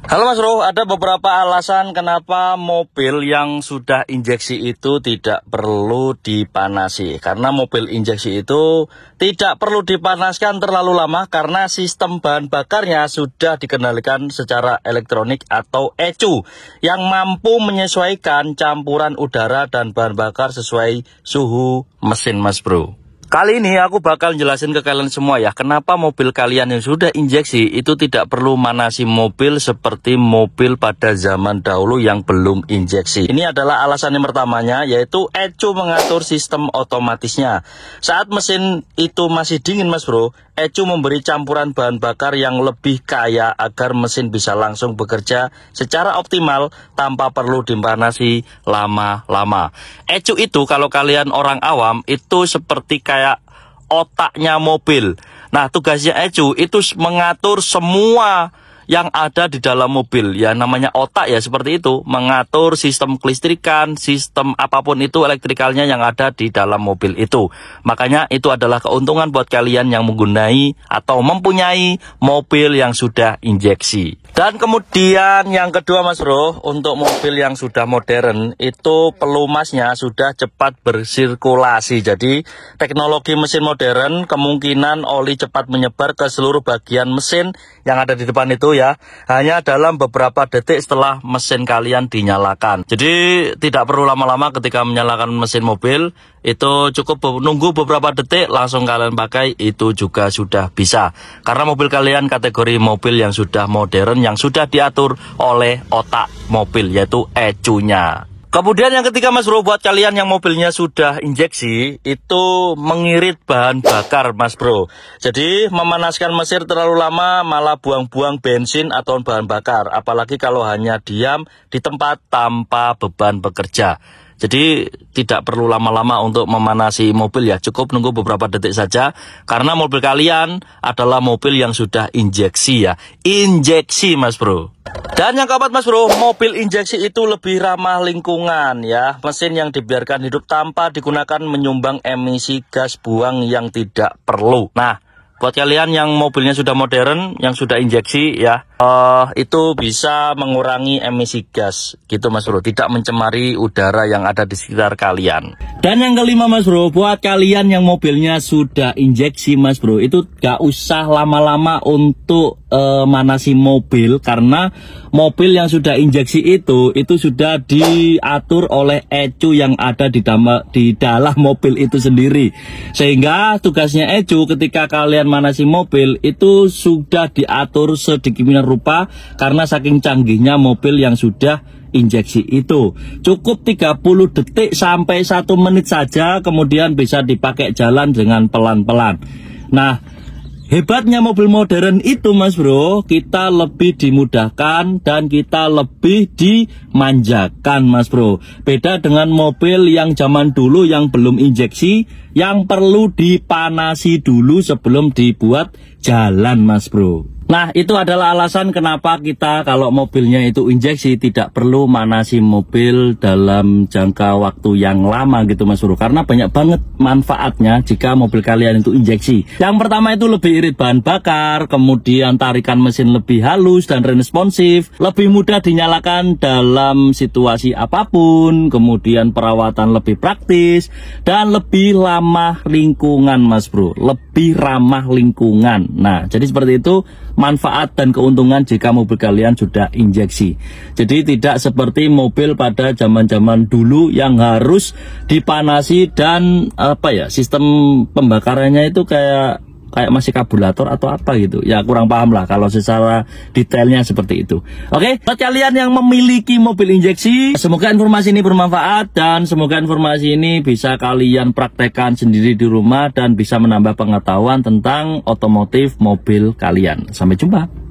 Halo Mas Bro, ada beberapa alasan kenapa mobil yang sudah injeksi itu tidak perlu dipanasi. Karena mobil injeksi itu tidak perlu dipanaskan terlalu lama karena sistem bahan bakarnya sudah dikendalikan secara elektronik atau ECU yang mampu menyesuaikan campuran udara dan bahan bakar sesuai suhu mesin Mas Bro. Kali ini aku bakal jelasin ke kalian semua ya, kenapa mobil kalian yang sudah injeksi itu tidak perlu manasi mobil seperti mobil pada zaman dahulu yang belum injeksi. Ini adalah alasan yang pertamanya, yaitu ECU mengatur sistem otomatisnya. Saat mesin itu masih dingin Mas Bro, ECU memberi campuran bahan bakar yang lebih kaya agar mesin bisa langsung bekerja secara optimal tanpa perlu dipanasi lama-lama. ECU itu kalau kalian orang awam itu seperti kayak otaknya mobil. Nah, tugasnya ECU itu mengatur semua yang ada di dalam mobil. Ya namanya otak ya seperti itu, mengatur sistem kelistrikan, sistem apapun itu elektrikalnya yang ada di dalam mobil itu. Makanya itu adalah keuntungan buat kalian yang menggunakan atau mempunyai mobil yang sudah injeksi. Dan kemudian yang kedua Mas Bro, untuk mobil yang sudah modern itu pelumasnya sudah cepat bersirkulasi. Jadi teknologi mesin modern kemungkinan oli cepat menyebar ke seluruh bagian mesin yang ada di depan itu ya, hanya dalam beberapa detik setelah mesin kalian dinyalakan. Jadi tidak perlu lama-lama ketika menyalakan mesin mobil, itu cukup nunggu beberapa detik langsung kalian pakai, itu juga sudah bisa. Karena mobil kalian kategori mobil yang sudah modern, yang sudah diatur oleh otak mobil, yaitu ECU-nya. Kemudian yang ketiga Mas Bro, buat kalian yang mobilnya sudah injeksi, itu mengirit bahan bakar Mas Bro. Jadi memanaskan mesin terlalu lama malah buang-buang bensin atau bahan bakar. Apalagi kalau hanya diam di tempat tanpa beban bekerja. Jadi tidak perlu lama-lama untuk memanasi mobil ya, cukup nunggu beberapa detik saja. Karena mobil kalian adalah mobil yang sudah injeksi ya, injeksi Mas Bro. Dan yang keempat Mas Bro, mobil injeksi itu lebih ramah lingkungan ya. Mesin yang dibiarkan hidup tanpa digunakan menyumbang emisi gas buang yang tidak perlu. Nah, buat kalian yang mobilnya sudah modern, yang sudah injeksi ya, itu bisa mengurangi emisi gas gitu Mas Bro, tidak mencemari udara yang ada di sekitar kalian. Dan yang kelima Mas Bro, buat kalian yang mobilnya sudah injeksi Mas Bro, itu gak usah lama-lama untuk manasi mobil, karena mobil yang sudah injeksi itu sudah diatur oleh ECU yang ada di dalam mobil itu sendiri. Sehingga tugasnya ECU ketika kalian manasi mobil itu sudah diatur sedemikian rupa, karena saking canggihnya mobil yang sudah injeksi itu. Cukup 30 detik sampai 1 menit saja, kemudian bisa dipakai jalan dengan pelan-pelan. Nah, hebatnya mobil modern itu Mas Bro, kita lebih dimudahkan dan kita lebih dimanjakan Mas Bro. Beda dengan mobil yang zaman dulu yang belum injeksi, yang perlu dipanasi dulu sebelum dibuat jalan Mas Bro. Nah, itu adalah alasan kenapa kita kalau mobilnya itu injeksi tidak perlu manasi mobil dalam jangka waktu yang lama gitu Mas Bro. Karena banyak banget manfaatnya jika mobil kalian itu injeksi. Yang pertama itu lebih irit bahan bakar, kemudian tarikan mesin lebih halus dan responsif, lebih mudah dinyalakan dalam situasi apapun, kemudian perawatan lebih praktis, dan lebih ramah lingkungan Mas Bro. Lebih ramah lingkungan. Nah, jadi seperti itu manfaat dan keuntungan jika mobil kalian sudah injeksi. Jadi tidak seperti mobil pada zaman-zaman dulu yang harus dipanasi dan sistem pembakarannya itu kayak masih karburator atau apa gitu. Ya kurang paham lah kalau secara detailnya seperti itu. Oke, buat kalian yang memiliki mobil injeksi, semoga informasi ini bermanfaat dan semoga informasi ini bisa kalian praktekkan sendiri di rumah dan bisa menambah pengetahuan tentang otomotif mobil kalian. Sampai jumpa.